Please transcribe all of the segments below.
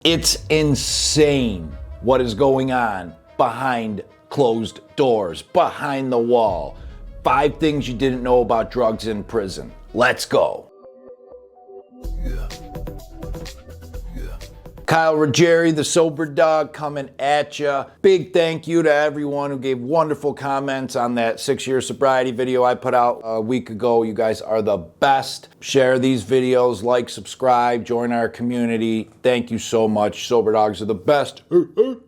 It's insane what is going on behind closed doors, behind the wall. 5 things you didn't know about drugs in prison. Let's go. Kyle Ruggeri, the Soberdog, coming at ya. Big thank you to everyone who gave wonderful comments on that 6-year sobriety video I put out a week ago. You guys are the best. Share these videos, like, subscribe, join our community. Thank you so much. Soberdogs are the best.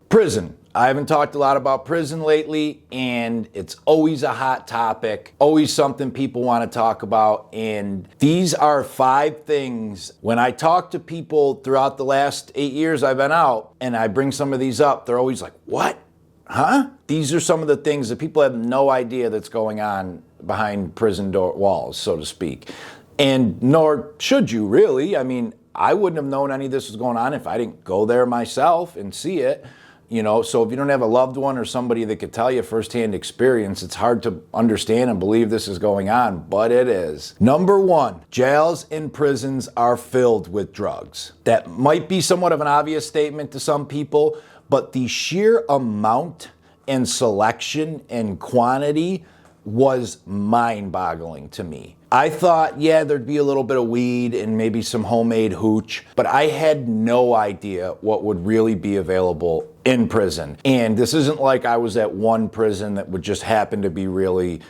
Prison. I haven't talked a lot about prison lately, and it's always a hot topic, always something people want to talk about. And these are 5 things. When I talk to people throughout the last 8 years I've been out, and I bring some of these up, they're always like, what? Huh? These are some of the things that people have no idea that's going on behind prison door walls, so to speak. And nor should you really. I mean, I wouldn't have known any of this was going on if I didn't go there myself and see it. You know, so if you don't have a loved one or somebody that could tell you firsthand experience, it's hard to understand and believe this is going on, but it is. Number 1, jails and prisons are filled with drugs. That might be somewhat of an obvious statement to some people, but the sheer amount and selection and quantity was mind-boggling to me. I thought, yeah, there'd be a little bit of weed and maybe some homemade hooch, but I had no idea what would really be available in prison. And this isn't like I was at one prison that would just happen to be really,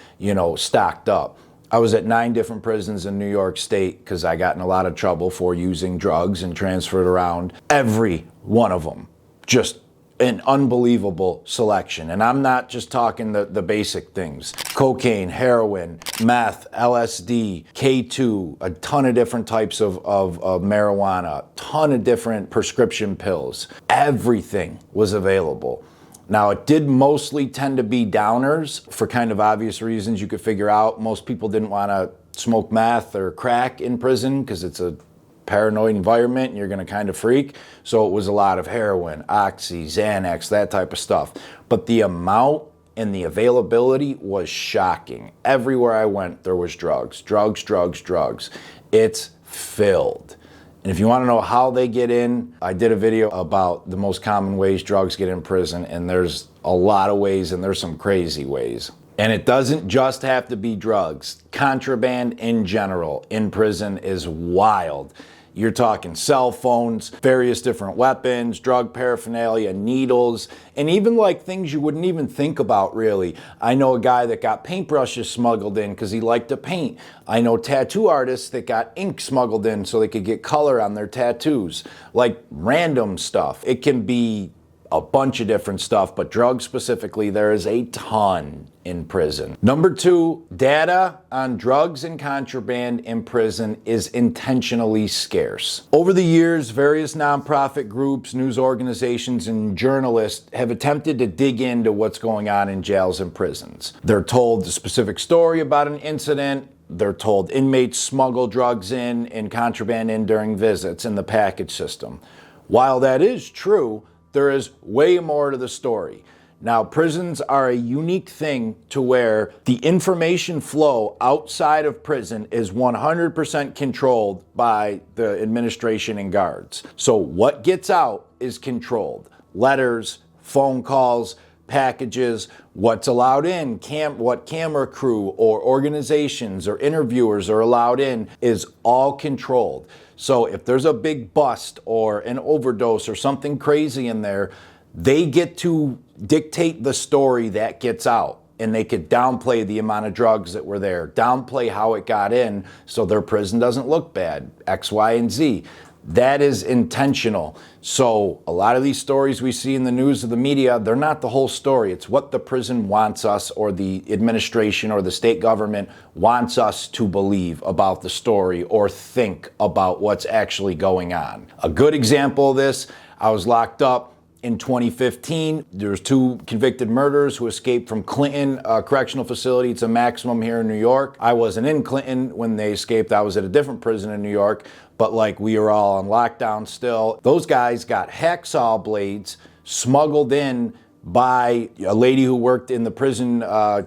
stocked up. I was at 9 different prisons in New York State because I got in a lot of trouble for using drugs and transferred around. Every one of them, just an unbelievable selection. And I'm not just talking the basic things. Cocaine, heroin, meth, LSD, K2, a ton of different types of marijuana, a ton of different prescription pills. Everything was available. Now, it did mostly tend to be downers for kind of obvious reasons you could figure out. Most people didn't want to smoke meth or crack in prison because it's a paranoid environment and you're going to kind of freak. So it was a lot of heroin, oxy, Xanax, that type of stuff. But the amount and the availability was shocking. Everywhere I went, there was drugs. It's filled. And if you want to know how they get in, I did a video about the most common ways drugs get in prison, and there's a lot of ways, and there's some crazy ways. And it doesn't just have to be drugs. Contraband in general in prison is wild. You're talking cell phones, various different weapons, drug paraphernalia, needles, and even like things you wouldn't even think about really. I know a guy that got paintbrushes smuggled in because he liked to paint. I know tattoo artists that got ink smuggled in so they could get color on their tattoos. Like random stuff. It can be a bunch of different stuff, but drugs specifically, there is a ton in prison. Number 2, data on drugs and contraband in prison is intentionally scarce. Over the years, various nonprofit groups, news organizations, and journalists have attempted to dig into what's going on in jails and prisons. They're told a specific story about an incident. They're told inmates smuggle drugs in and contraband in during visits in the package system. While that is true, there is way more to the story. Now, prisons are a unique thing to where the information flow outside of prison is 100% controlled by the administration and guards. So what gets out is controlled. Letters, phone calls, packages, what's allowed in, what camera crew or organizations or interviewers are allowed in is all controlled. So if there's a big bust or an overdose or something crazy in there, they get to dictate the story that gets out. And they could downplay the amount of drugs that were there, downplay how it got in so their prison doesn't look bad, X, Y, and Z. That is intentional. So a lot of these stories we see in the news or the media, they're not the whole story. It's what the prison wants us or the administration or the state government wants us to believe about the story or think about what's actually going on. A good example of this, I was locked up in 2015. There's 2 convicted murderers who escaped from Clinton Correctional Facility. It's a maximum here in New York. I wasn't in Clinton when they escaped. I was at a different prison in New York, but we were all on lockdown still. Those guys got hacksaw blades smuggled in by a lady who worked in the prison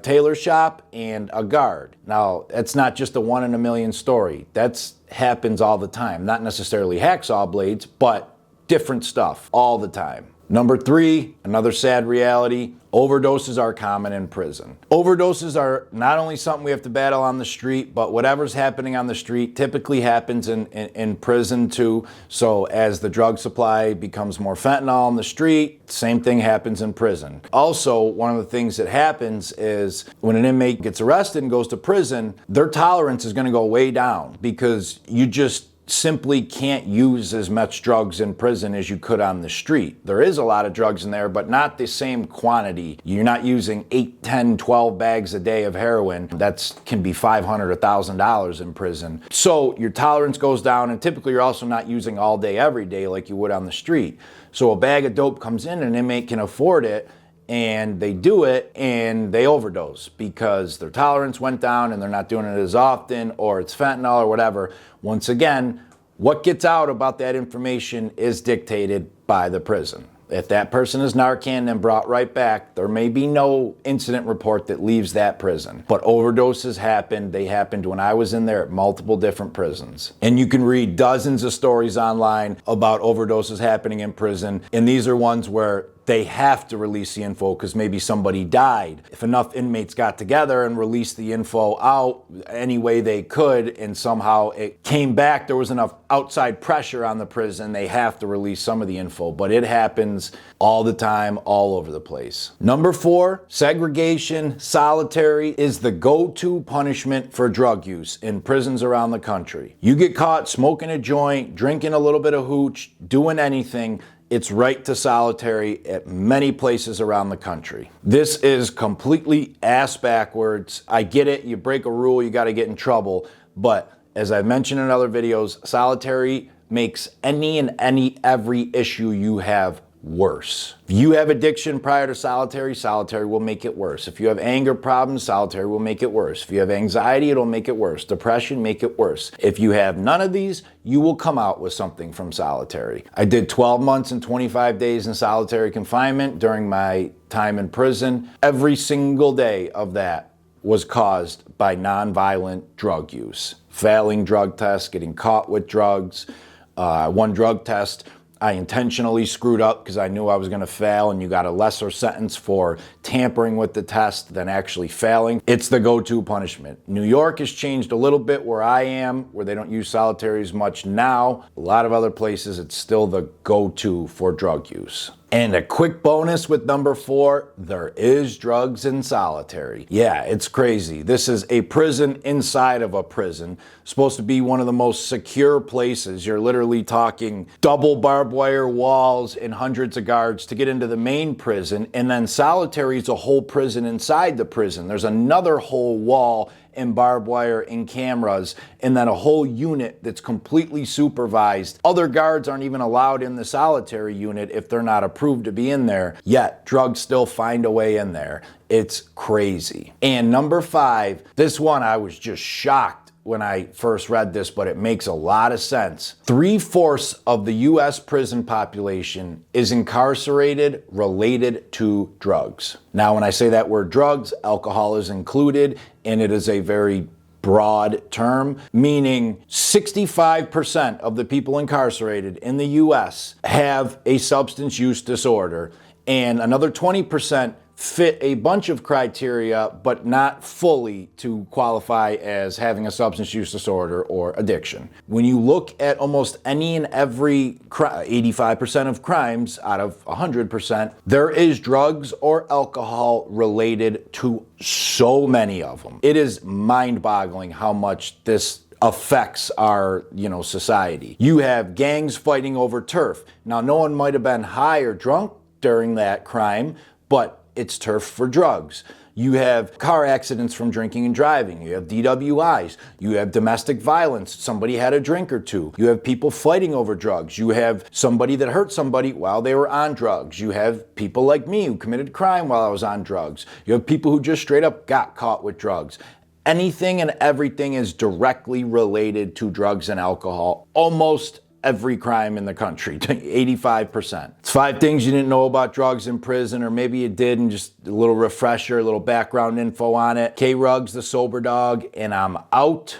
tailor shop and a guard. Now, that's not just a 1 in a million story. That's happens all the time. Not necessarily hacksaw blades, but different stuff all the time. Number 3, another sad reality, overdoses are common in prison. Overdoses are not only something we have to battle on the street, but whatever's happening on the street typically happens in prison too. So as the drug supply becomes more fentanyl on the street, same thing happens in prison. Also, one of the things that happens is when an inmate gets arrested and goes to prison, their tolerance is going to go way down because you just simply can't use as much drugs in prison as you could on the street. There is a lot of drugs in there, but not the same quantity. You're not using 8, 10, 12 bags a day of heroin. That can be $500, $1,000 in prison. So your tolerance goes down, and typically you're also not using all day, every day like you would on the street. So a bag of dope comes in, and an inmate can afford it, and they do it and they overdose because their tolerance went down and they're not doing it as often, or it's fentanyl or whatever. Once again, what gets out about that information is dictated by the prison. If that person is Narcan and brought right back, there may be no incident report that leaves that prison. But overdoses happened. They happened when I was in there at multiple different prisons. And you can read dozens of stories online about overdoses happening in prison. And these are ones where they have to release the info because maybe somebody died. If enough inmates got together and released the info out any way they could, and somehow it came back, there was enough outside pressure on the prison, they have to release some of the info. But it happens all the time, all over the place. Number 4, segregation, solitary is the go-to punishment for drug use in prisons around the country. You get caught smoking a joint, drinking a little bit of hooch, doing anything, it's right to solitary at many places around the country. This is completely ass backwards. I get it, you break a rule, you gotta get in trouble, but as I've mentioned in other videos, solitary makes any and every issue you have worse. If you have addiction prior to solitary, solitary will make it worse. If you have anger problems, solitary will make it worse. If you have anxiety, it'll make it worse. Depression, make it worse. If you have none of these, you will come out with something from solitary. I did 12 months and 25 days in solitary confinement during my time in prison. Every single day of that was caused by nonviolent drug use. Failing drug tests, getting caught with drugs. One drug test I intentionally screwed up because I knew I was going to fail, and you got a lesser sentence for tampering with the test than actually failing. It's the go-to punishment. New York has changed a little bit where I am, where they don't use solitary as much now. A lot of other places, it's still the go-to for drug use. And a quick bonus with number 4, there is drugs in solitary. Yeah, it's crazy. This is a prison inside of a prison. Supposed to be one of the most secure places. You're literally talking double barbed wire walls and hundreds of guards to get into the main prison. And then solitary is a whole prison inside the prison. There's another whole wall and barbed wire and cameras, and then a whole unit that's completely supervised. Other guards aren't even allowed in the solitary unit if they're not approved to be in there, yet drugs still find a way in there. It's crazy. And number 5, this one I was just shocked when I first read this, but it makes a lot of sense. 3/4 of the US prison population is incarcerated related to drugs. Now, when I say that word drugs, alcohol is included, and it is a very broad term, meaning 65% of the people incarcerated in the US have a substance use disorder, and another 20% fit a bunch of criteria, but not fully to qualify as having a substance use disorder or addiction. When you look at almost any and every 85% of crimes out of 100%, there is drugs or alcohol related to so many of them. It is mind-boggling how much this affects our, society. You have gangs fighting over turf. Now, no one might have been high or drunk during that crime, but it's turf for drugs. You have car accidents from drinking and driving. You have DWIs. You have domestic violence. Somebody had a drink or two. You have people fighting over drugs. You have somebody that hurt somebody while they were on drugs. You have people like me who committed crime while I was on drugs. You have people who just straight up got caught with drugs. Anything and everything is directly related to drugs and alcohol. Almost every crime in the country, 85%. It's 5 things you didn't know about drugs in prison, or maybe you did, and just a little refresher, a little background info on it. K-Ruggs, the Soberdog, and I'm out.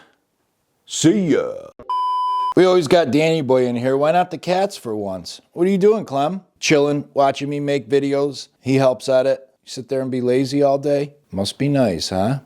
See ya. We always got Danny Boy in here. Why not the cats for once? What are you doing, Clem? Chilling, watching me make videos. He helps at it. You sit there and be lazy all day? Must be nice, huh?